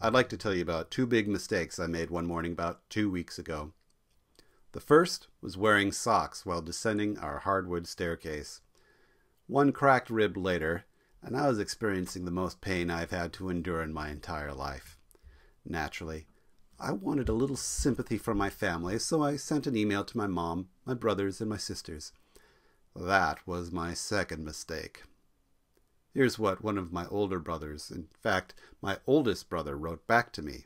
I'd like to tell you about two big mistakes I made one morning about 2 weeks ago. The first was wearing socks while descending our hardwood staircase. One cracked rib later, and I was experiencing the most pain I've had to endure in my entire life. Naturally, I wanted a little sympathy from my family, so I sent an email to my mom, my brothers, and my sisters. That was my second mistake. Here's what one of my older brothers, in fact, my oldest brother, wrote back to me.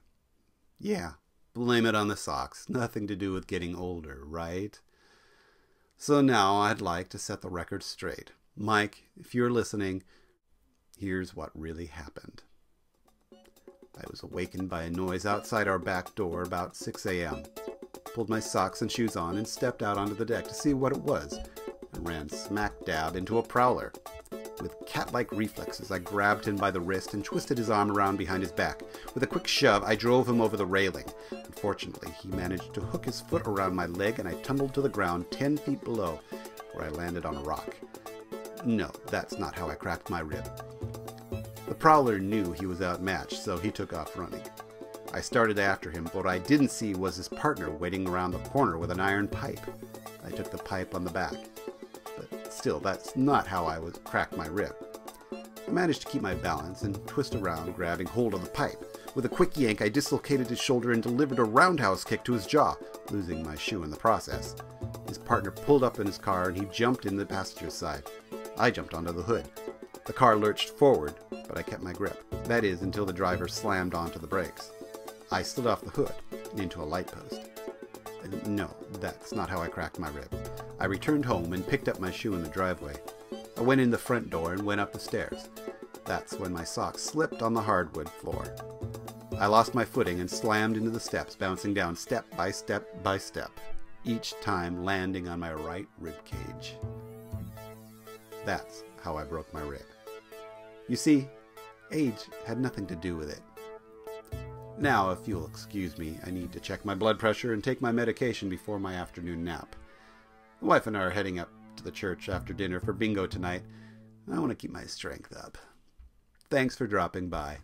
Yeah, blame it on the socks. Nothing to do with getting older, right? So now I'd like to set the record straight. Mike, if you're listening, here's what really happened. I was awakened by a noise outside our back door about 6 a.m. Pulled my socks and shoes on and stepped out onto the deck to see what it was, and ran smack dab into a prowler. With cat-like reflexes, I grabbed him by the wrist and twisted his arm around behind his back. With a quick shove, I drove him over the railing. Unfortunately, he managed to hook his foot around my leg, and I tumbled to the ground 10 feet below, where I landed on a rock. No, that's not how I cracked my rib. The prowler knew he was outmatched, so he took off running. I started after him, but what I didn't see was his partner waiting around the corner with an iron pipe. I took the pipe on the back. But still, that's not how I cracked my rib. I managed to keep my balance and twist around, grabbing hold of the pipe. With a quick yank, I dislocated his shoulder and delivered a roundhouse kick to his jaw, losing my shoe in the process. His partner pulled up in his car and he jumped in the passenger side. I jumped onto the hood. The car lurched forward, but I kept my grip. That is, until the driver slammed onto the brakes. I slid off the hood and into a light post. No, that's not how I cracked my rib. I returned home and picked up my shoe in the driveway. I went in the front door and went up the stairs. That's when my socks slipped on the hardwood floor. I lost my footing and slammed into the steps, bouncing down step by step by step, each time landing on my right rib cage. That's how I broke my rib. You see, age had nothing to do with it. Now, if you'll excuse me, I need to check my blood pressure and take my medication before my afternoon nap. The wife and I are heading up to the church after dinner for bingo tonight. I want to keep my strength up. Thanks for dropping by.